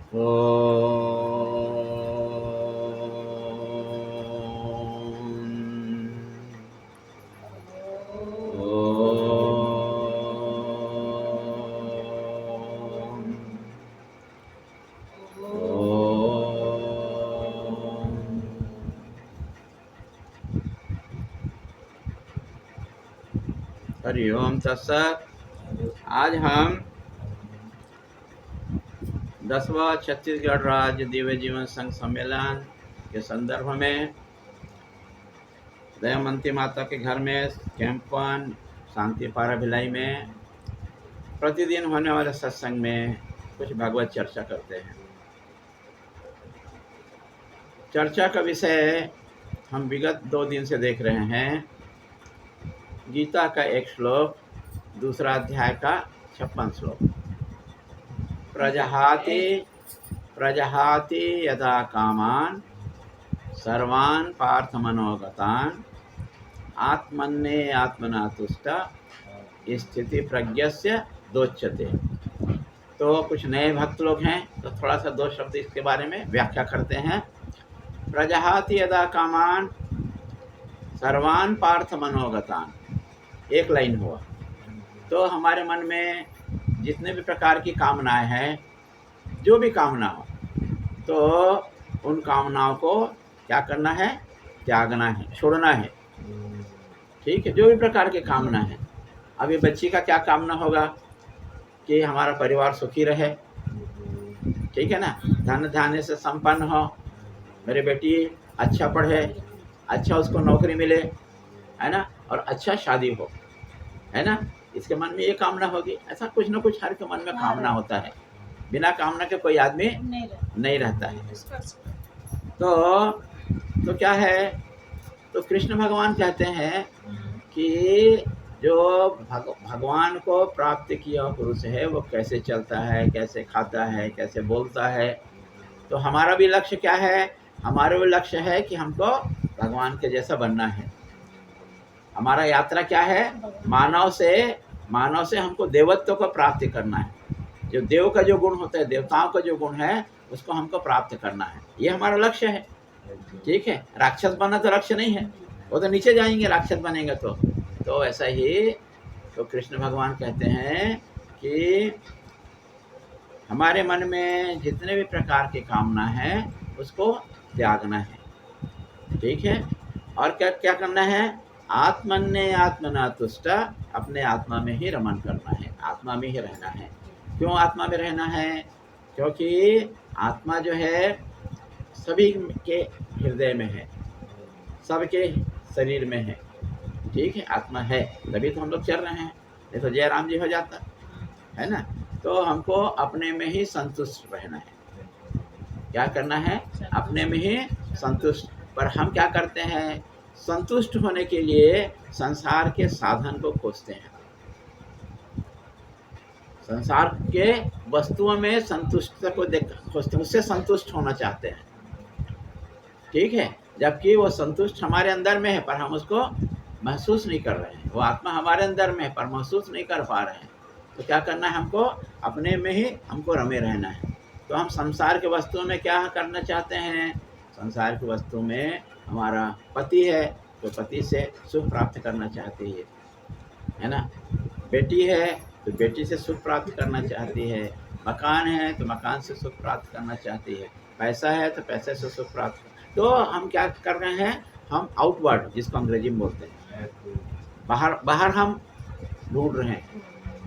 हरि ओम तत्सत। आज हम 10वां छत्तीसगढ़ राज्य दिव्य जीवन संघ सम्मेलन के संदर्भ में दयामंती माता के घर में कैंप 1 शांति पारा भिलाई में प्रतिदिन होने वाले सत्संग में कुछ भगवत चर्चा करते हैं। चर्चा का विषय हम विगत 2 दिन से देख रहे हैं। गीता का एक श्लोक, दूसरा अध्याय का 56 श्लोक। प्रजहाति प्रजहाति यदा कामान सर्वान् पार्थ मनोगतान् आत्मन्ने आत्मना तुष्ट स्थिति प्रज्ञस्य दोच्यते। तो कुछ नए भक्त लोग हैं तो थोड़ा सा 2 शब्द इसके बारे में व्याख्या करते हैं। प्रजहाति यदा कामान सर्वान् पार्थ मनोगतान्, एक लाइन हुआ। तो हमारे मन में जितने भी प्रकार की कामनाएं हैं, जो भी कामना हो, तो उन कामनाओं को क्या करना है? त्यागना है, छोड़ना है। ठीक है, जो भी प्रकार की कामना है। अभी बच्ची का क्या कामना होगा कि हमारा परिवार सुखी रहे, ठीक है ना, धन धान्य से संपन्न हो, मेरी बेटी अच्छा पढ़े, अच्छा उसको नौकरी मिले, है ना, और अच्छा शादी हो, है ना। इसके मन में ये कामना होगी। ऐसा कुछ न कुछ हर के मन में कामना होता है। बिना कामना के कोई आदमी नहीं रहता है। तो क्या है, तो कृष्ण भगवान कहते हैं कि जो भगवान को प्राप्त किया पुरुष है वो कैसे चलता है, कैसे खाता है, कैसे बोलता है। तो हमारा भी लक्ष्य क्या है? हमारा भी लक्ष्य है कि हमको भगवान के जैसा बनना है। हमारा यात्रा क्या है? मानव से हमको देवत्व को प्राप्त करना है। जो देव का जो गुण होता है, देवताओं का जो गुण है, उसको हमको प्राप्त करना है। ये हमारा लक्ष्य है। ठीक है, राक्षस बनना तो लक्ष्य नहीं है, वो तो नीचे जाएंगे राक्षस बनेंगे। तो ऐसा ही तो कृष्ण भगवान कहते हैं कि हमारे मन में जितने भी प्रकार की कामना है उसको त्यागना है। ठीक है, और क्या क्या करना है? आत्मन्ने आत्मना तुष्ट, अपने आत्मा में ही रमन करना है, आत्मा में ही रहना है। क्यों आत्मा में रहना है? क्योंकि आत्मा जो है सभी के हृदय में है, सबके शरीर में है। ठीक है, आत्मा है, तभी तो हम लोग चल रहे हैं, नहीं तो जयराम जी हो जाता, है ना। तो हमको अपने में ही संतुष्ट रहना है। क्या करना है? अपने में ही संतुष्ट। पर हम क्या करते हैं? संतुष्ट होने के लिए संसार के साधन को खोजते हैं, संसार के वस्तुओं में संतुष्टता को देख खोजते हैं, उससे संतुष्ट होना चाहते हैं। ठीक है, जबकि वो संतुष्ट हमारे अंदर में है पर हम उसको महसूस नहीं कर रहे हैं। वो आत्मा हमारे अंदर में है पर महसूस नहीं कर पा रहे हैं। तो क्या करना है? हमको अपने में ही हमको रमे रहना है। तो हम संसार के वस्तुओं में क्या करना चाहते हैं? संसार की वस्तु में हमारा पति है तो पति से सुख प्राप्त करना चाहती है ना। बेटी है तो बेटी से सुख प्राप्त करना चाहती है। मकान है तो मकान से सुख प्राप्त करना चाहती है। पैसा है तो पैसे से सुख प्राप्त। तो हम क्या कर रहे हैं? हम आउटवर्ड, जिसको अंग्रेजी में बोलते हैं, बाहर हम ढूंढ रहे हैं,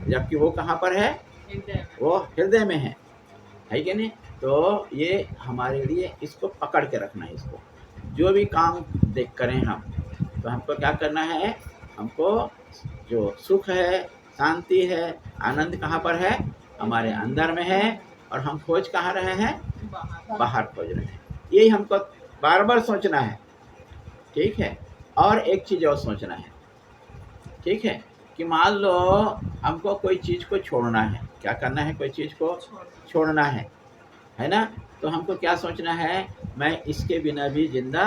जबकि वो कहाँ पर है? वो हृदय में है कि नहीं। तो ये हमारे लिए इसको पकड़ के रखना है। इसको जो भी काम देख करें हम, तो हमको क्या करना है? हमको जो सुख है, शांति है, आनंद कहाँ पर है? हमारे अंदर में है। और हम खोज कहाँ रहे हैं? बाहर खोज रहे हैं। यही हमको बार बार सोचना है। ठीक है, और एक चीज़ और सोचना है। ठीक है, कि मान लो हमको कोई चीज़ को छोड़ना है। क्या करना है? कोई चीज़ को छोड़ना है ना। तो हमको क्या सोचना है? मैं इसके बिना भी जिंदा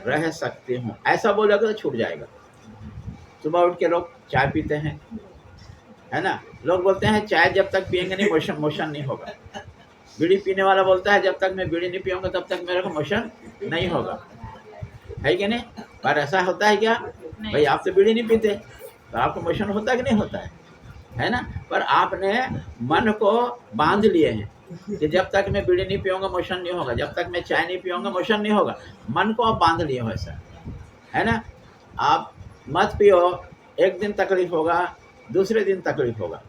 रह सकती हूँ, ऐसा बोलोगे तो छूट जाएगा। सुबह उठ के लोग चाय पीते हैं, है ना। लोग बोलते हैं चाय जब तक पियेंगे नहीं मोशन नहीं होगा। बीड़ी पीने वाला बोलता है जब तक मैं बीड़ी नहीं पीऊँगा तब तक मेरे को मोशन नहीं होगा, है कि नहीं? पर ऐसा होता है क्या? भाई आप तो बीड़ी नहीं पीते तो आपको मोशन होता है कि नहीं होता है ना? पर आपने मन को बांध लिए हैं कि जब तक मैं बीड़ी नहीं पीऊँगा मोशन नहीं होगा, जब तक मैं चाय नहीं पीऊँगा मोशन नहीं होगा। मन को आप बांध लिए हो ऐसा, है ना? आप मत पियो, एक दिन तकलीफ होगा, दूसरे दिन तकलीफ होगा,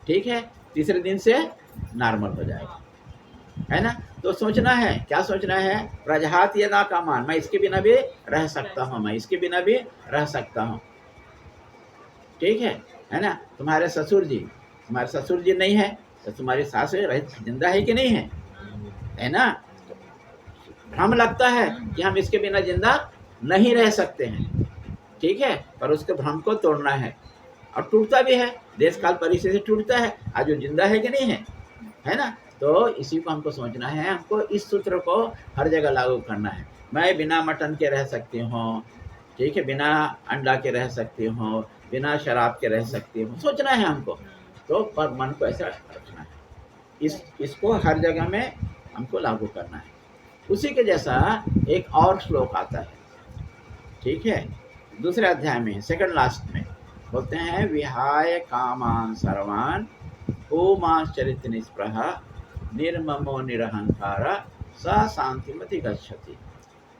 ठीक है? तीसरे दिन से नॉर्मल हो जाएगा, है ना? तो सोचना है, क्या सोचना है? प्रजहात ये ना कामान, मैं इसके बिना भी रह सकता हूँ, मैं इसके बिना भी रह सकता हूँ, ठीक है ना? तुम्हारे ससुर जी नहीं है तो तुम्हारी सास जिंदा है कि नहीं है ना? भ्रम लगता है कि हम इसके बिना जिंदा नहीं रह सकते हैं, ठीक है? पर उसके भ्रम को तोड़ना है, और टूटता भी है, देश काल परिस्थिति से टूटता है। आज वो जिंदा है कि नहीं है ना? तो इसी को हमको समझना है, हमको इस सूत्र को हर जगह लागू करना है। मैं बिना मटन के रह सकती हूँ, ठीक है? बिना अंडा के रह सकती हूँ, बिना शराब के रह सकती हूँ, सोचना है हमको। तो पर मन को ऐसा रखना है, इसको हर जगह में हमको लागू करना है। उसी के जैसा एक और श्लोक आता है, ठीक है? दूसरे अध्याय में, सेकंड लास्ट में बोलते हैं, विहाय कामान सर्वान ओमाश्चरित निस्पृह निर्ममो निरहंकार स शांतिमति गच्छति।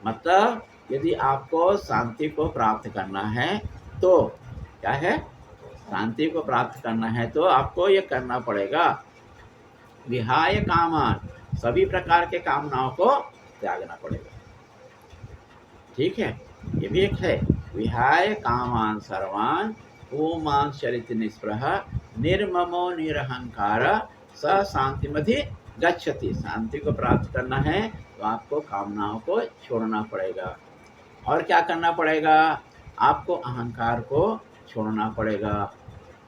मतलब यदि आपको शांति को प्राप्त करना है तो क्या है? शांति को प्राप्त करना है तो आपको ये करना पड़ेगा, विहाय कामान, सभी प्रकार के कामनाओं को त्यागना पड़ेगा, ठीक है? ये भी एक है, विहाय कामान सर्वान ओमान चरित निस्पृह निर्ममो निरहंकार स शांतिमति गच्छति। शांति को प्राप्त करना है तो आपको कामनाओं को छोड़ना पड़ेगा। और क्या करना पड़ेगा? आपको अहंकार को छोड़ना पड़ेगा,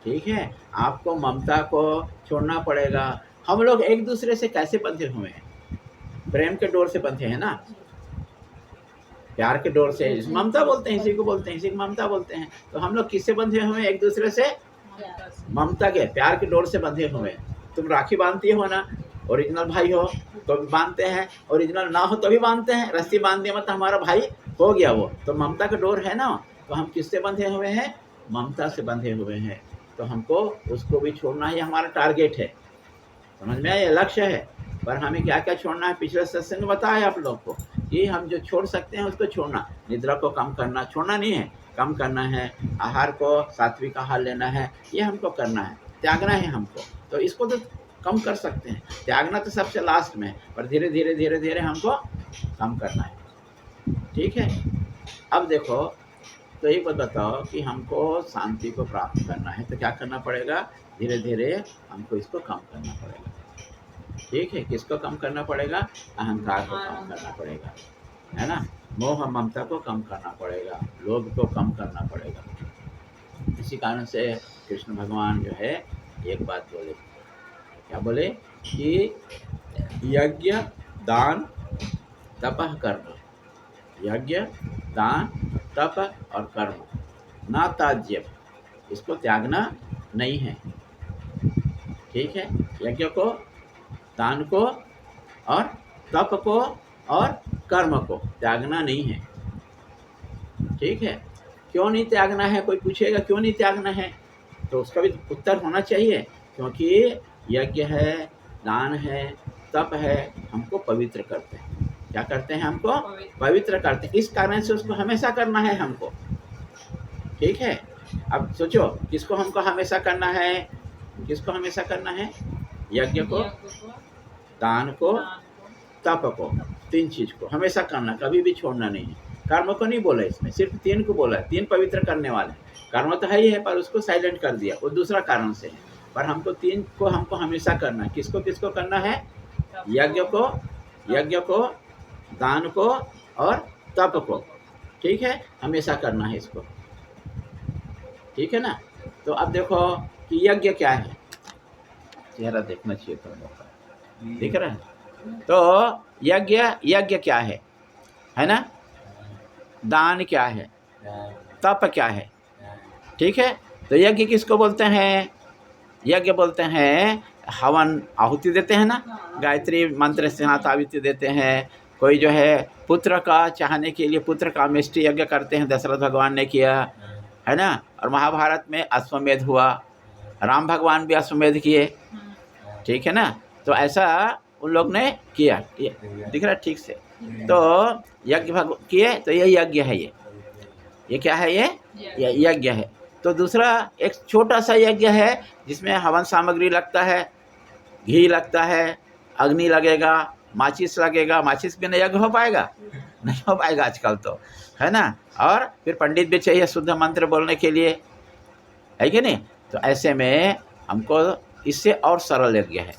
ठीक है? आपको ममता को छोड़ना पड़ेगा। हम लोग एक दूसरे से कैसे बंधे हुए हैं? प्रेम के डोर से बंधे हैं ना, प्यार के डोर से, ममता बोलते हैं, इसी को बोलते हैं, इसी को ममता बोलते हैं। तो हम लोग किससे बंधे हुए हैं? एक दूसरे से ममता के, प्यार के डोर से बंधे हुए हैं। तुम राखी बांधती हो ना, ओरिजिनल भाई हो तो भी बांधते हैं, ओरिजिनल ना हो तो भी बांधते हैं। रस्सी बांध दिया मतलब हमारा भाई हो गया, वो तो ममता का डोर है ना। तो हम किससे बंधे हुए हैं? ममता से बंधे हुए हैं। तो हमको उसको भी छोड़ना ही हमारा टारगेट है, समझ में आया? लक्ष्य है। पर हमें क्या क्या छोड़ना है? पिछले सत्संग में बताया आप लोग को कि हम जो छोड़ सकते हैं उसको छोड़ना। निद्रा को कम करना, छोड़ना नहीं है, कम करना है। आहार को सात्विक आहार लेना है, ये हमको करना है, त्यागना है हमको। तो इसको तो कम कर सकते हैं, त्यागना तो सबसे लास्ट में, पर धीरे धीरे धीरे धीरे हमको कम करना है, ठीक है? अब देखो, तो एक बात बताओ कि हमको शांति को प्राप्त करना है तो क्या करना पड़ेगा? धीरे धीरे हमको इसको कम करना पड़ेगा, ठीक है? किसको कम करना पड़ेगा? अहंकार को कम करना पड़ेगा, है ना? मोह ममता को कम करना पड़ेगा, लोभ को कम करना पड़ेगा। इसी कारण से कृष्ण भगवान जो है एक बात बोले, क्या बोले? कि यज्ञ दान तपः कर्म, यज्ञ दान तप और कर्म ना त्याज्य, इसको त्यागना नहीं है, ठीक है? यज्ञ को, दान को और तप को और कर्म को त्यागना नहीं है, ठीक है? क्यों नहीं त्यागना है? कोई पूछेगा क्यों नहीं त्यागना है, तो उसका भी उत्तर होना चाहिए। क्योंकि यज्ञ है, दान है, तप है, हमको पवित्र करते हैं। क्या करते हैं? हमको पवित्र करते हैं। इस कारण से उसको हमेशा करना है हमको, ठीक है? अब सोचो, किसको हमको हमेशा करना है? किसको हमेशा करना है? यज्ञ को, दान को, तप को, तीन चीज को हमेशा करना, कभी भी छोड़ना नहीं है। कर्म को नहीं बोला इसमें, सिर्फ तीन को बोला है, तीन पवित्र करने वाले। कर्म तो है ही है पर उसको साइलेंट कर दिया, वो दूसरा कारण से है। पर हमको तीन को हमको हमेशा करना है। किसको किसको करना है? यज्ञ को, दान को और तप को, ठीक है? हमेशा करना है इसको, ठीक है ना? तो अब देखो कि यज्ञ क्या है, चेहरा देखना चाहिए तो दिख रहा है। तो यज्ञ क्या है ना? दान क्या है? तप क्या है? ठीक है? तो यज्ञ किसको बोलते हैं? यज्ञ बोलते हैं हवन आहुति देते हैं ना, गायत्री मंत्र से हाथ आहुति देते हैं। कोई जो है पुत्र का चाहने के लिए पुत्र का मिष्टि यज्ञ करते हैं, दशरथ भगवान ने किया है ना। और महाभारत में अश्वमेध हुआ, राम भगवान भी अश्वमेध किए, ठीक है ना। तो ऐसा उन लोग ने किया, दिख रहा ठीक से। तो यज्ञ किए, तो ये यज्ञ है, ये क्या है, ये यज्ञ है। तो दूसरा एक छोटा सा यज्ञ है जिसमें हवन सामग्री लगता है, घी लगता है, अग्नि लगेगा, माचिस लगेगा। माचिस बिना यज्ञ हो पाएगा? नहीं हो पाएगा आजकल तो, है ना। और फिर पंडित भी चाहिए शुद्ध मंत्र बोलने के लिए, है कि नहीं। तो ऐसे में हमको इससे और सरल यज्ञ है।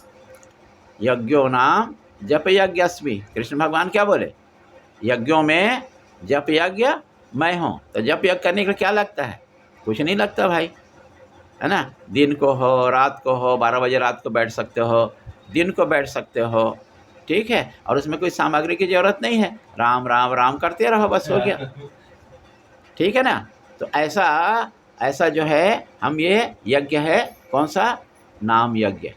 यज्ञों नाम जप यज्ञस्मि। कृष्ण भगवान क्या बोले, यज्ञों में जप यज्ञ मैं हूँ। तो जप यज्ञ करने के लिए क्या लगता है? कुछ नहीं लगता भाई, है ना। दिन को हो, रात को हो, 12 बजे रात को बैठ सकते हो, दिन को बैठ सकते हो, ठीक है। और उसमें कोई सामग्री की ज़रूरत नहीं है, राम राम राम करते रहो, बस हो गया, ठीक है ना। तो ऐसा जो है हम ये यज्ञ है, कौन सा? नाम यज्ञ,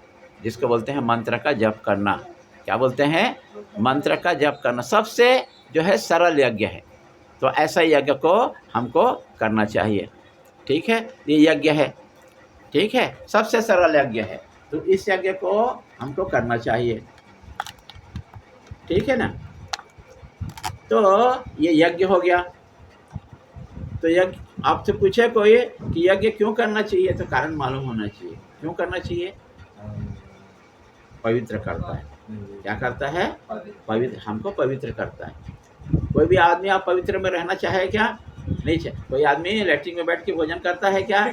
जिसको बोलते हैं मंत्र का जप करना। क्या बोलते हैं? मंत्र का जप करना सबसे जो है सरल यज्ञ है। तो ऐसा यज्ञ को हमको करना चाहिए, ठीक है। ये यज्ञ है, ठीक है, सबसे सरल यज्ञ है। तो इस यज्ञ को हमको करना चाहिए, ठीक है ना। तो ये यज्ञ हो गया। तो यज्ञ आपसे पूछे कोई कि यज्ञ क्यों करना चाहिए, तो कारण मालूम होना चाहिए। क्यों करना चाहिए? पवित्र करता है। क्या करता है? पवित्र, हमको पवित्र करता है। कोई भी आदमी आप पवित्र में रहना चाहे क्या? नहीं चाहे। कोई आदमी लैट्रिन में बैठ के भोजन करता है क्या?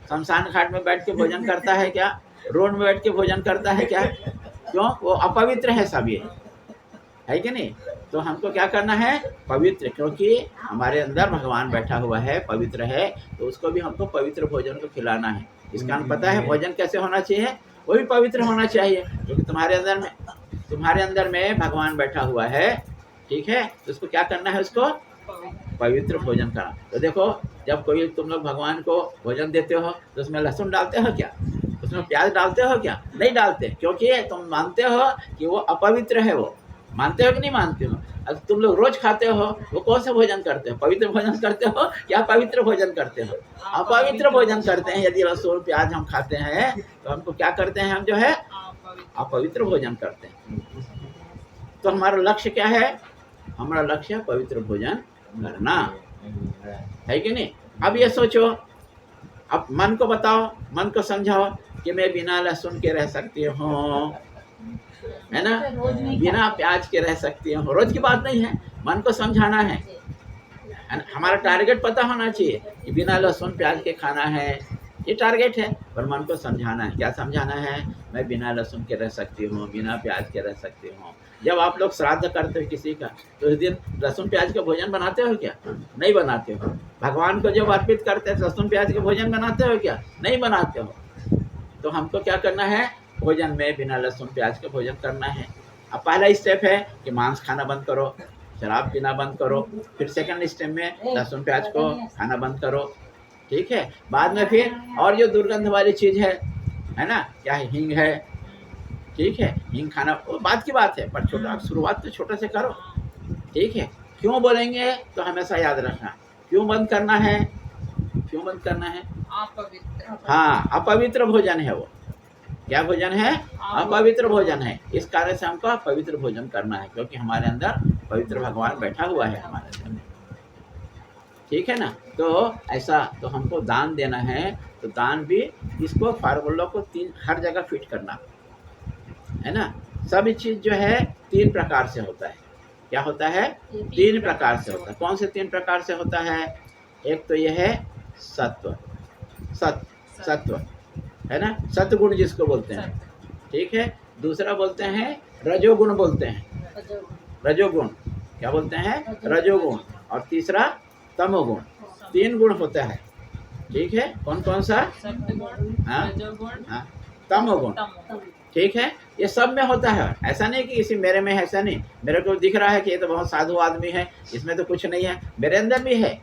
शमशान घाट में बैठ के भोजन करता है क्या? रोड में बैठ के भोजन करता है क्या? क्यों? वो अपवित्र है सब, ये है कि नहीं। तो हमको क्या करना है? पवित्र, क्योंकि हमारे अंदर भगवान बैठा हुआ है, पवित्र है, तो उसको भी हमको पवित्र भोजन को खिलाना है। इसका पता है भोजन कैसे होना चाहिए? वो भी पवित्र होना चाहिए, क्योंकि तुम्हारे अंदर में भगवान बैठा हुआ है, ठीक है। तो उसको क्या करना है? उसको पवित्र भोजन करना। तो देखो, जब कोई तुम लोग भगवान को भोजन देते हो तो उसमें लहसुन डालते हो क्या? उसमें प्याज डालते हो क्या? नहीं डालते, क्योंकि तुम मानते हो कि वो अपवित्र है। वो मानते हो कि नहीं मानते हो? अब तुम लोग रोज खाते हो, वो कौन सा भोजन करते हो? पवित्र भोजन करते हो या पवित्र भोजन करते हो? अपवित्र भोजन करते हैं। यदि लहसुन प्याज हम खाते हैं तो हमको क्या करते हैं? हम जो है अपवित्र भोजन करते हैं। तो हमारा लक्ष्य क्या है? हमारा लक्ष्य पवित्र भोजन करना, है कि नहीं। अब ये सोचो, अब मन को बताओ, मन को समझाओ कि मैं बिना लहसुन के रह सकती हूँ, है ना, बिना प्याज के रह सकती हूँ। रोज की बात नहीं है, मन को समझाना है। हमारा टारगेट पता होना चाहिए कि बिना लहसुन प्याज के खाना है, ये टारगेट है। पर मन को समझाना है। क्या समझाना है? मैं बिना लहसुन के रह सकती हूँ, बिना प्याज के रह सकती हूँ। जब आप लोग श्राद्ध करते हो किसी का, तो उस दिन लहसुन प्याज का भोजन बनाते हो क्या? नहीं बनाते हो। भगवान को जब अर्पित करते हैं, लहसुन प्याज के भोजन बनाते हो क्या? नहीं बनाते हो। तो हमको क्या करना है? भोजन में बिना लहसुन प्याज का भोजन करना है। अब पहला स्टेप है कि मांस खाना बंद करो, शराब पीना बंद करो। फिर सेकंड स्टेप में लहसुन प्याज को खाना बंद करो, ठीक है। बाद में फिर और जो दुर्गंध वाली चीज़ है ना, क्या है? हींग है, ठीक है। हींग खाना वो बात की बात है, पर छोटा शुरुआत तो छोटे से करो, ठीक है। क्यों बोलेंगे तो हमेशा याद रखना, क्यों बंद करना है? क्यों बंद करना है? हाँ, अपवित्र भोजन है वो। क्या भोजन है? अपवित्र भोजन है। इस कारण से हमको पवित्र भोजन करना है, क्योंकि हमारे अंदर पवित्र भगवान बैठा हुआ है हमारे अंदर, ठीक है ना। तो ऐसा, तो हमको दान देना है, तो दान भी इसको फार्मूला को हर जगह फिट करना है ना। सभी चीज जो है 3 प्रकार से होता है। क्या होता है? 3 प्रकार से होता है। कौन से 3 प्रकार से होता है? एक तो यह है सत्व, है ना, सत्गुण जिसको बोलते हैं, ठीक है। दूसरा बोलते हैं रजोगुण, बोलते हैं रजोगुण। क्या बोलते हैं? रजोगुण। और तीसरा तमोगुण। 3 गुण होता है, ठीक है। कौन कौन सा? हाँ, तमोगुण, ठीक है। ये सब में होता है, ऐसा नहीं कि इसी मेरे में है, ऐसा नहीं। मेरे को दिख रहा है कि ये तो बहुत साधु आदमी है, इसमें तो कुछ नहीं है। मेरे अंदर भी है,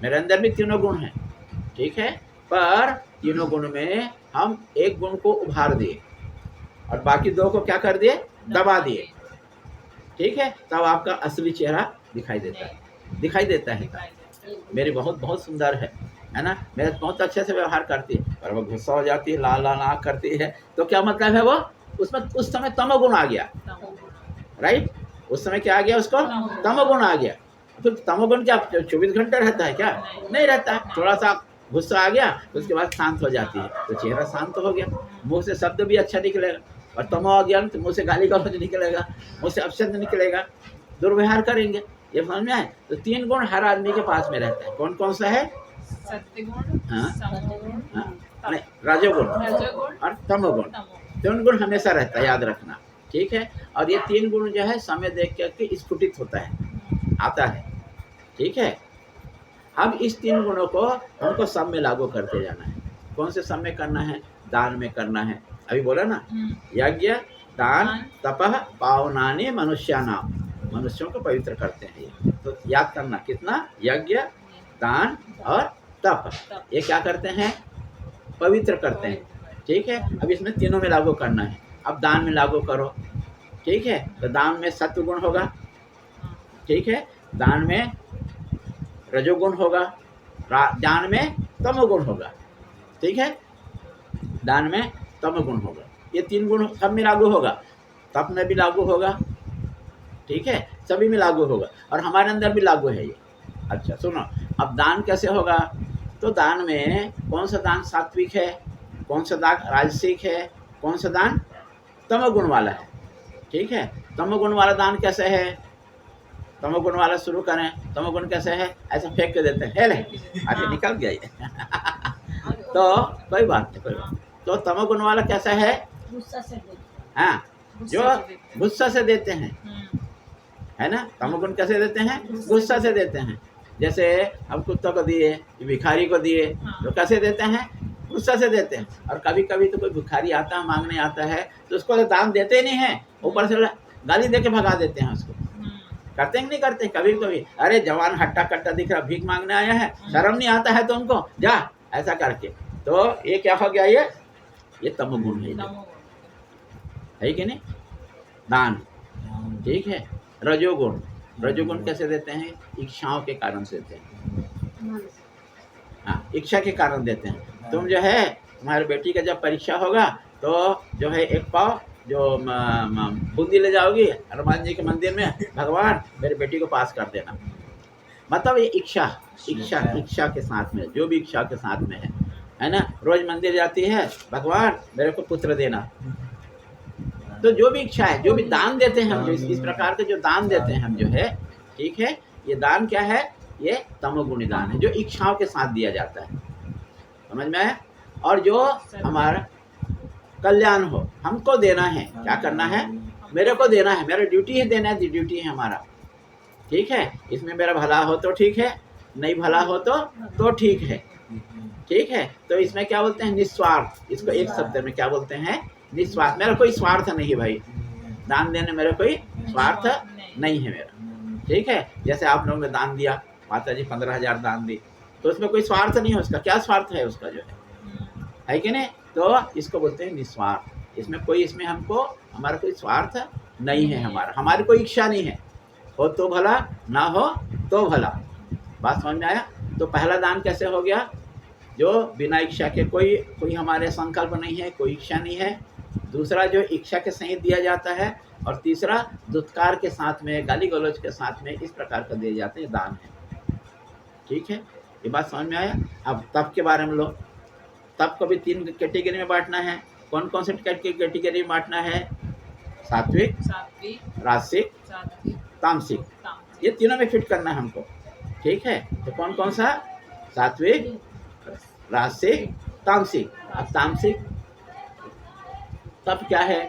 मेरे अंदर भी 3 गुण हैं, ठीक है। पर 3 गुण में हम एक गुण को उभार दिए, और बाकी दो को क्या कर दिए, दबा दिए, ठीक है, तब आपका असली चेहरा दिखाई देता है। मेरी बहुत बहुत सुंदर है ना, मेरे बहुत अच्छे से व्यवहार करती है, पर वो गुस्सा हो जाती है, लाल लाल आँख करती है, तो क्या मतलब है, वो उसमें उस समय तमोगुण आ गया, राइट, उस समय क्या आ गया, उसको तमोगुण आ गया। तो तमोगुण क्या 24 घंटे रहता है क्या, नहीं रहता, थोड़ा सा गुस्सा आ गया उसके बाद शांत हो जाती है, तो चेहरा शांत हो गया, मुंह से शब्द भी अच्छा निकलेगा, और तमो आ गया तो मुंह से गाली गलौज निकलेगा, मुंह से अपशब्द निकलेगा, दुर्व्यवहार करेंगे, ये समझ में आए। तो 3 गुण हर आदमी के पास में रहता है, कौन कौन सा है, सत्वगुण, समगुण, नहीं, रजोगुण और तमोगुण, 3 गुण हमेशा रहता है, याद रखना, ठीक है। और ये 3 गुण जो है समय देख करके स्फुटित होता है, आता है, ठीक है। अब इस 3 गुणों को हमको सब में लागू करते जाना है। कौन से सब में करना है, दान में करना है, अभी बोला ना, यज्ञ दान तपः पावनानि मनुष्यानाम, मनुष्यों को पवित्र करते हैं ये, तो याद करना कितना, यज्ञ दान और तप, ये क्या करते हैं, पवित्र करते हैं, ठीक है। अब इसमें तीनों में लागू करना है। अब दान में लागू करो, ठीक है, तो दान में सत्व गुण होगा, ठीक है, दान में रजोगुण होगा, दान में तमोगुण होगा, ठीक है, दान में तमोगुण होगा, ये 3 गुण सब में लागू होगा, तप में भी लागू होगा, ठीक है, सभी में लागू होगा, और हमारे अंदर भी लागू है ये। अच्छा सुनो, अब दान कैसे होगा, तो दान में कौन सा दान सात्विक है, कौन सा दान राजसिक है, कौन सा दान तमोगुण वाला है, ठीक है। तमोगुण वाला दान कैसे है, तमोगुण वाला शुरू करें, तमोगुण कैसे है, ऐसा फेंक के देते हैं, ले आगे निकल गया ये तो कोई बात नहीं, कोई बात। तो तमोगुण वाला कैसा है, गुस्सा से देते, हाँ, जो गुस्सा से देते हैं, है ना, तमोगुण कैसे देते हैं, गुस्सा से देते हैं। जैसे हम कुत्तों को दिए, भिखारी को दिए, तो कैसे देते हैं, गुस्सा से देते हैं। और कभी कभी तो कोई भिखारी आता है, मांगने आता है, तो उसको तो दान देते ही नहीं है, ऊपर से गाली दे के भगा देते हैं उसको, करते हैं नहीं करते, कभी कभी, अरे जवान हट्टा कट्टा दिख रहा, भीख मांगने आया है, शर्म नहीं आता है तुमको, जा, ऐसा करके, तो ये क्या हो गया, ये तमोगुण है कि नहीं, दान, ठीक है। रजोगुण, रजोगुण कैसे देते हैं, इच्छाओं के कारण से देते हैं, हाँ, इच्छा के कारण देते हैं। तुम जो है, तुम्हारी बेटी का जब परीक्षा होगा, तो जो है 1 पाव जो बूंदी ले जाओगी हनुमान जी के मंदिर में, भगवान मेरे बेटी को पास कर देना, मतलब ये इच्छा के साथ में, जो भी इच्छा के साथ में है ना, रोज मंदिर जाती है, भगवान मेरे को पुत्र देना, तो जो भी इच्छा है, जो भी दान देते हैं हम, जो इस प्रकार के जो दान देते हैं हम जो है, ठीक है, ये दान क्या है, ये तमोगुणी दान है, जो इच्छाओं के साथ दिया जाता है, समझ में आया। और जो हमारा कल्याण हो, हमको देना है, क्या करना है, मेरे को देना है, मेरा ड्यूटी है देना है, ड्यूटी है हमारा, ठीक है, इसमें मेरा भला हो तो ठीक है, नहीं भला हो तो ठीक है, ठीक है। तो इसमें क्या बोलते हैं, निस्वार्थ, इसको एक शब्द में क्या बोलते हैं, निस्वार्थ, मेरा कोई स्वार्थ नहीं भाई, दान देने मेरा कोई स्वार्थ नहीं है मेरा, ठीक है। जैसे आप लोगों ने दान दिया, माता जी 15,000 दान दी, तो उसमें कोई स्वार्थ नहीं है, उसका क्या स्वार्थ है उसका, जो है कि नहीं, तो इसको बोलते हैं निस्वार्थ, इसमें हमको हमारा कोई स्वार्थ नहीं है, हमारी कोई इच्छा नहीं है, हो तो भला, ना हो तो भला, बात समझ में आया। तो पहला दान कैसे हो गया, जो बिना इच्छा के, कोई हमारे संकल्प नहीं है, कोई इच्छा नहीं है, दूसरा जो इच्छा के सहित दिया जाता है, और तीसरा दुत्कार के साथ में, गाली गलौज के साथ में, इस प्रकार का दिए जाते हैं, दान है, ठीक है, ये बात समझ में आया। अब तप के बारे में लो, तप को भी 3 कैटेगरी में बांटना है, कौन कौन से कैटेगरी में बांटना है, सात्विक, राजसिक, तामसिक, ये तीनों में फिट करना है हमको, ठीक है। तो कौन कौन सा, सात्विक, राजसिक, तामसिक। अब तामसिक तप क्या है,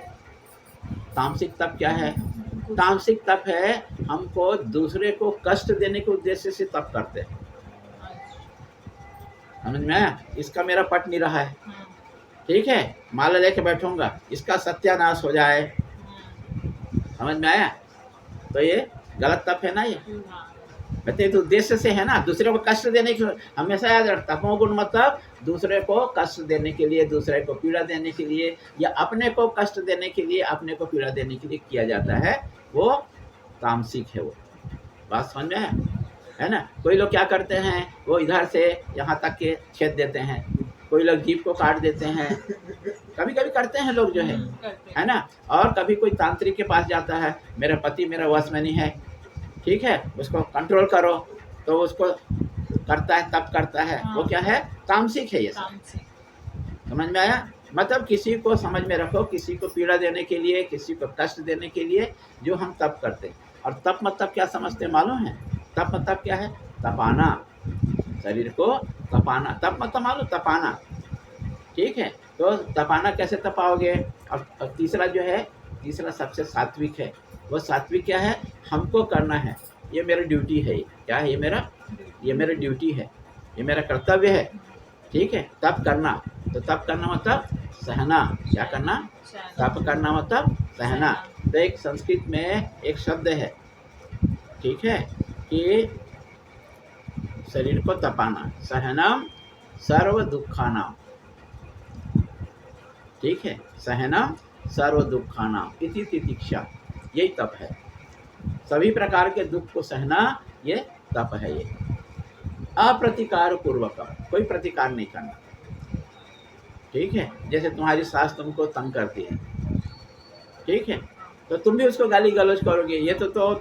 तामसिक तप क्या है, तामसिक तप है, हमको दूसरे को कष्ट देने के उद्देश्य से तप करते हैं, समझ में आया, इसका मेरा पट नहीं रहा है, ठीक है, माला लेके बैठूंगा, इसका सत्यानाश हो जाए, समझ में आया, तो ये गलत तप है ना ये, कहते हैं तो उद्देश्य से है ना, दूसरे को कष्ट देने के, हमेशा याद रख, तमोगुण मतलब दूसरे को कष्ट देने के लिए, दूसरे को पीड़ा देने के लिए, या अपने को कष्ट देने के लिए, अपने को पीड़ा देने के लिए किया जाता है, वो तामसिक है। वो बात समझ में है ना। कोई लोग क्या करते हैं, वो इधर से यहाँ तक के छेद देते हैं, कोई लोग जीभ को काट देते हैं, कभी कभी करते हैं लोग जो है ना। और कभी कोई तांत्रिक के पास जाता है, मेरा पति मेरा वश में नहीं है, ठीक है, उसको कंट्रोल करो, तो उसको करता है, तब करता है, वो क्या है, तामसिक है ये सब। समझ में आया। मतलब किसी को समझ में रखो, किसी को पीड़ा देने के लिए, किसी को कष्ट देने के लिए जो हम तप करते हैं। और तप मतलब क्या समझते मालूम है? तप मतलब क्या है? तपाना, शरीर को तपाना। तप मतलब मालूम, तपाना, ठीक है। तो तपाना कैसे तपाओगे? और तीसरा जो है, तीसरा सबसे सात्विक है। वो सात्विक क्या है? हमको करना है, ये मेरा ड्यूटी है। क्या है? ये मेरा ड्यूटी है, ये मेरा कर्तव्य है, ठीक है। तप करना, तो तप करना मतलब सहना। क्या करना? तप करना मतलब सहना। तो एक संस्कृत में एक शब्द है, ठीक है, कि शरीर को तपाना, सहनम सर्व दुखानाम, ठीक है, सहनम सर्व दुखानाम इति तितिक्षा, यही तप है। सभी प्रकार के दुख को सहना, ये तप है। ये अप्रतिकार पूर्वक, कोई प्रतिकार नहीं करना, ठीक है। जैसे तुम्हारी सास तुमको तंग करती है, ठीक है, तो तुम भी उसको गाली गलौज करोगे, ये तो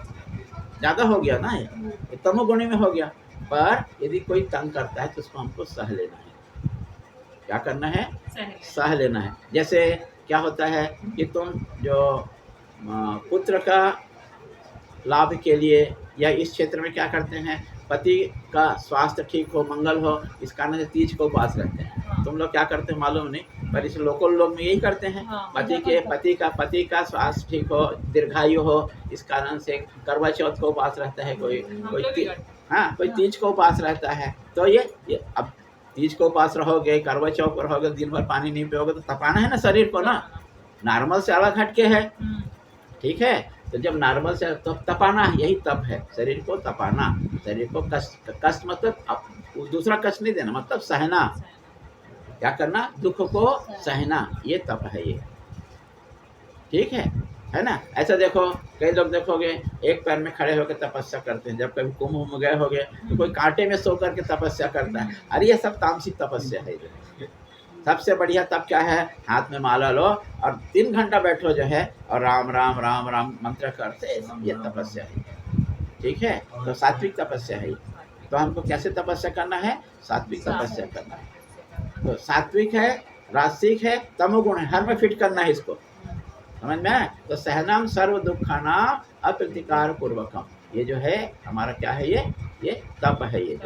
ज़्यादा हो गया ना, ये तमोगुणी में हो गया। पर यदि कोई तंग करता है तो उसको हमको सह लेना है। क्या करना है? सह लेना है। जैसे क्या होता है कि तुम जो पुत्र का लाभ के लिए, या इस क्षेत्र में क्या करते हैं, पति का स्वास्थ्य ठीक हो, मंगल हो, इस कारण से तीज को उपवास रखते हैं। तुम लोग क्या करते हो मालूम नहीं, पर इस लोकल लोग में यही करते हैं। पति का स्वास्थ्य ठीक हो, दीर्घायु हो, इस कारण से करवा चौथ को उपवास रहता है, कोई तीज को उपवास रहता है। तो ये अब तीज को उपवास रहोगे, करवा चौथ को रहोगे, दिन भर पानी नहीं पियोगे, तो तपाना है ना शरीर को ना, नॉर्मल से अलग हटके है, ठीक है। तो जब नॉर्मल से तो तपाना, यही तप है, शरीर को तपाना, शरीर को कष्ट मतलब दूसरा कष्ट नहीं देना, मतलब सहना। क्या करना? दुख को सहना, ये तप है ये, ठीक है ना। ऐसा देखो, कई लोग देखोगे एक पैर में खड़े होकर तपस्या करते हैं। जब कभी कुंभ में गए होगे तो कोई कांटे में सो करके तपस्या करता है। अरे ये सब तामसिक तपस्या है। सबसे बढ़िया तप क्या है? हाथ में माला लो और 3 घंटा बैठो जो है, और राम राम राम राम मंत्र करते, ये तपस्या है, ठीक है। तो सात्विक तपस्या है। तो हमको कैसे तपस्या करना है? सात्विक तपस्या करना है। तो सात्विक है, राजसिक है, तमोगुण है, हर में फिट करना है इसको, समझ में आया? तो सहनाम सर्व दुखानाम अप्रतिकार पूर्वकम, ये जो है हमारा क्या है, ये तप है। ये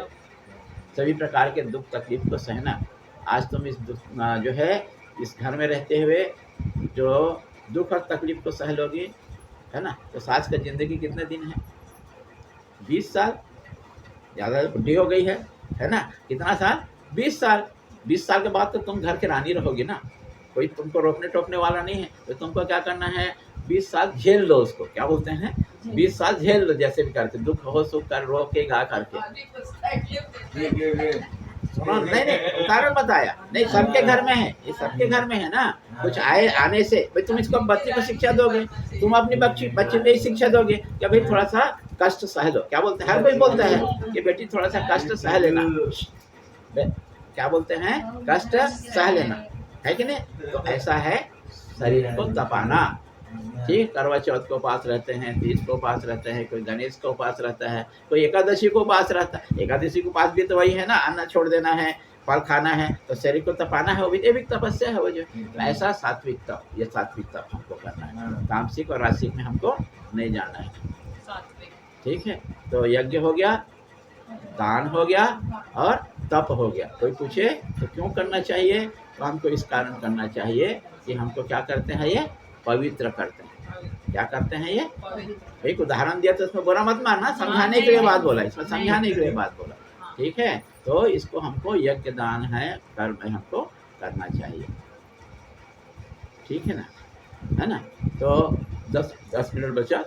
सभी प्रकार के दुख तकलीफ को सहना। आज तुम इस जो है इस घर में रहते हुए जो दुख और तकलीफ को सह लोगे, है ना। तो सास का ज़िंदगी कितने दिन है? 20 साल, ज़्यादा बुढ़ी हो गई है ना। कितना साल? 20 साल। 20 साल के बाद तो तुम घर के रानी रहोगी ना, कोई तुमको रोकने टोकने वाला नहीं है। तो तुमको क्या करना है? 20 साल झेल लो उसको। क्या बोलते हैं? 20 साल झेल लो, जैसे भी करके, दुख हो सुख कर, रो के गा करके। नहीं, उदाहरण बताया नहीं, सबके घर में है, ये सबके घर में है ना। कुछ आने से भाई तुम इसको बच्चे को शिक्षा दोगे, तुम अपनी बच्चे को यही शिक्षा दोगे कि भाई थोड़ा सा कष्ट सह लो। क्या बोलते हैं? हर कोई बोलता है कि बेटी थोड़ा सा कष्ट सह लेना। क्या बोलते हैं? कष्ट सह लेना, है कि नहीं। तो ऐसा है शरीर को तपाना, ठीक। करवा चौथ को पास रहते हैं, तीज को पास रहते हैं, कोई गणेश को पास रहता है, कोई एकादशी को पास रहता है। एकादशी को पास भी तो वही है ना, अन्न छोड़ देना है, फल खाना है, तो शरीर को तपाना है, वो भी एक तपस्या है वो जो। तो ऐसा सात्विक तप, ये सात्विक तप हमको करना है। तामसिक और राजसिक में हमको नहीं जाना है, ठीक है। तो यज्ञ हो गया, दान हो गया और तप हो गया। कोई पूछे तो क्यों करना चाहिए? तो हमको इस कारण करना चाहिए कि हमको क्या करते हैं, ये पवित्र करते हैं। क्या करते हैं ये? एक उदाहरण दिया तो इसमें बुरा मत मानना, समझाने के लिए बात बोला, इसमें समझाने के लिए बात बोला, ठीक है। तो इसको हमको यज्ञ दान है कर्म है, हमको करना चाहिए, ठीक है ना। तो 10 मिनट बचा,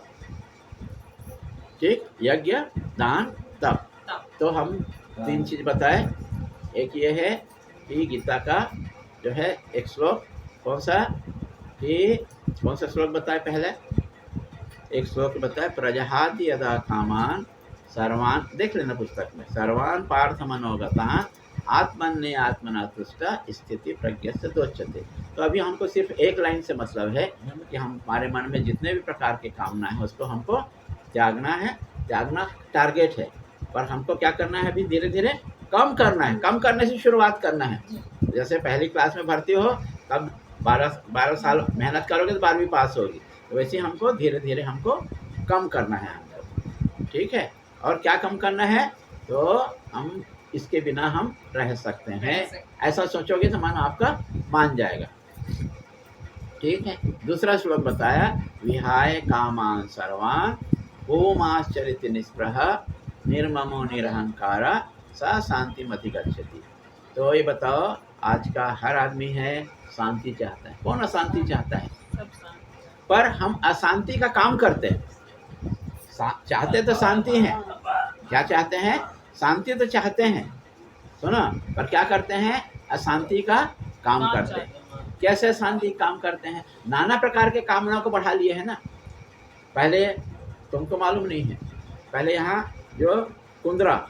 ठीक। यज्ञ दान तब तब तो हम तीन चीज बताए। एक ये है कि गीता का जो है एक श्लोक, कौन सा, कि कौन सा श्लोक बताए पहले, एक श्लोक बताए, प्रजहाति यदा कामान सर्वान, देख लेना पुस्तक में, सर्वान पार्थ मनोगतान आत्मन्य आत्मना तुष्ट स्थिति प्रज्ञ से दोच्यते। तो अभी हमको सिर्फ एक लाइन से मतलब है कि हमारे मन में जितने भी प्रकार के कामना है उसको हमको त्यागना है। त्यागना टारगेट है, पर हमको क्या करना है, अभी धीरे धीरे कम करना है। कम करने से शुरुआत करना है। जैसे पहली क्लास में भर्ती हो तब 12 साल मेहनत करोगे तो 12वीं पास होगी, तो वैसे हमको धीरे धीरे हमको कम करना है हमको, ठीक है। और क्या कम करना है, तो हम इसके बिना हम रह सकते हैं, ऐसा सोचोगे तो मन आपका मान जाएगा, ठीक है। दूसरा श्लोक बताया, विहाय कामान सर्वान ओमाश्चरित निस्पृह निर्ममो निरहंकारा सा शांति मति गच्छति। तो ये बताओ, आज का हर आदमी है शांति चाहता है, कौन अशांति चाहता है, सब शांत। पर हम अशांति का काम करते हैं। चाहते तो शांति है, क्या चाहते हैं, शांति तो चाहते हैं, सुनो, पर क्या करते हैं, अशांति का काम करते हैं। कैसे शांति काम करते हैं, नाना प्रकार के कामनाओं को बढ़ा लिए है ना। पहले तुमको मालूम नहीं है, पहले यहाँ जो कुंदरा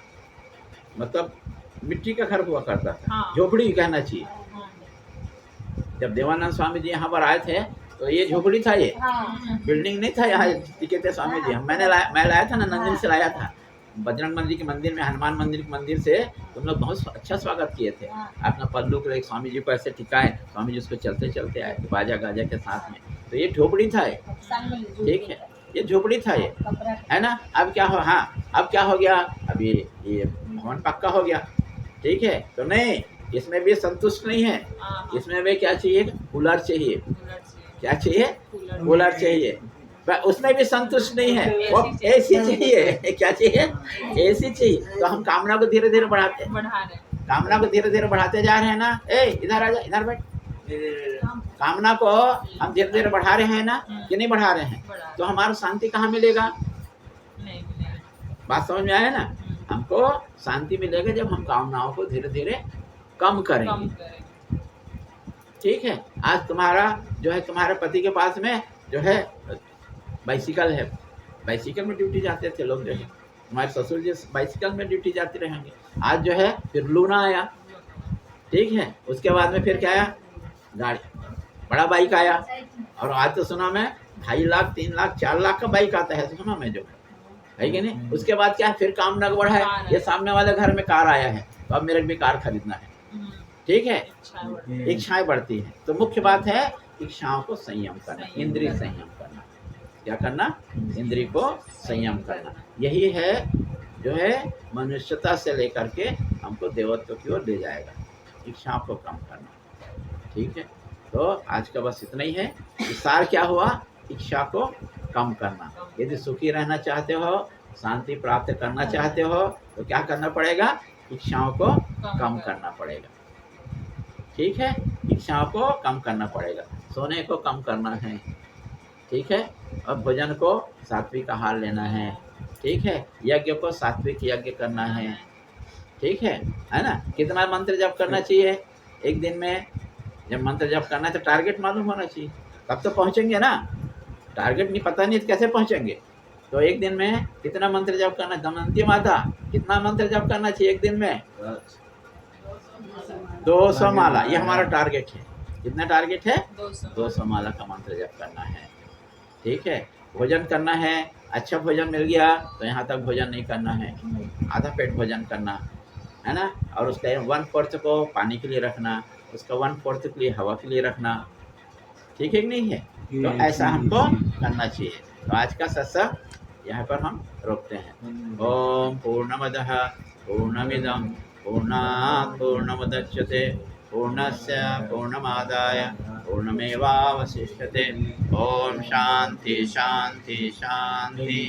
मतलब मिट्टी का घर हुआ करता था, हाँ। झोपड़ी कहना चाहिए। हाँ। जब देवानंद स्वामी जी यहाँ पर आए थे तो ये झोपड़ी था, ये बिल्डिंग नहीं था। यहाँ टिके थे स्वामी जी, मैं लाया था ना, नंदिन से लाया था। बजरंग मंदिर के मंदिर में, हनुमान मंदिर के मंदिर से तुम लोग बहुत अच्छा स्वागत किए थे। अपना पल्लू को एक स्वामी जी को ऐसे टिकाए, स्वामी जी उसको चलते चलते आए बाजा गाजा के साथ में। तो ये झोपड़ी था ये, ठीक है, ये झोपड़ी था ये, है ना। अब क्या हो, हाँ अब क्या हो गया, अब ये भवन पक्का हो गया, ठीक है। तो नहीं, इसमें भी संतुष्ट नहीं है, इसमें भी क्या चाहिए, कूलर चाहिए। क्या चाहिए, कूलर चाहिए। पर उसमें भी संतुष्ट नहीं है, वो एसी चाहिए। क्या चाहिए, एसी चाहिए। तो हम कामना को धीरे धीरे बढ़ाते हैं, कामना को धीरे धीरे बढ़ाते जा रहे हैं ना। ए इधर आ जा, इधर बैठ। कामना को हम धीरे धीरे बढ़ा रहे हैं ना, कि नहीं बढ़ा रहे हैं, तो हमारा शांति कहाँ मिलेगा, बात समझ में आया ना। हमको शांति मिलेगा जब हम कामनाओं को धीरे धीरे कम करेंगे, ठीक है। आज तुम्हारा जो है, तुम्हारे पति के पास में जो है बाइसिकल है, बाइसिकल में ड्यूटी जाते थे लोग, जो है हमारे ससुर जी बाइसिकल में ड्यूटी जाते रहेंगे। आज जो है फिर लूना आया, ठीक है। उसके बाद में फिर क्या आया, गाड़ी, बड़ा बाइक आया। और आज तो सुना मैं 2.5 लाख 3 लाख 4 लाख का बाइक आता है, तो सुना मैं, जो है कि नहीं। उसके बाद क्या, फिर काम न बढ़ा है, ये सामने वाले घर में कार आया है, तो अब मेरे भी कार खरीदना है, ठीक है। इच्छाएं बढ़ती है। तो मुख्य बात है इच्छाओं को संयम करना, इंद्रिय संयम करना। क्या करना, इंद्रिय को संयम करना। यही है जो है मनुष्यता से लेकर के हमको देवत्व की ओर ले जाएगा, इच्छाओं को कम करना, ठीक है। तो आज का बस इतना ही है। सार क्या हुआ, इच्छा को कम करना। यदि सुखी रहना चाहते हो, शांति प्राप्त करना चाहते हो, तो क्या करना पड़ेगा, इच्छाओं को कम करना पड़ेगा, ठीक है। इच्छाओं को कम करना पड़ेगा, सोने को कम करना है, ठीक है। और भोजन को सात्विक आहार लेना है, ठीक है। यज्ञ को सात्विक यज्ञ करना है, ठीक है ना। कितना मंत्र जप करना चाहिए एक दिन में, जब मंत्र जप करना है तो टारगेट मालूम होना चाहिए, तब तो पहुँचेंगे ना। टारगेट नहीं पता नहीं तो कैसे पहुँचेंगे। तो एक दिन में कितना मंत्र जप करना, दमयंती माता कितना मंत्र जप करना चाहिए एक दिन में, 200 माला, ये हमारा टारगेट है। कितना टारगेट है, 200 माला का मंत्र जप करना है, ठीक है। भोजन करना है, अच्छा भोजन मिल गया तो यहाँ तक भोजन नहीं करना है, आधा पेट भोजन करना है ना। और उसका 1/4 को पानी के लिए रखना, उसका 1/4 के लिए हवा के लिए रखना, ठीक है कि नहीं है। तो ऐसा हमको करना चाहिए। तो आज का सत्संग यहाँ पर हम रोकते हैं। ओम पूर्णमदः पूर्णमिदं पूर्णात् पूर्णमुदच्यते पूर्णस्य पूर्णमादाय पूर्णमेवावशिष्यते। ओम शांति शांति शांति।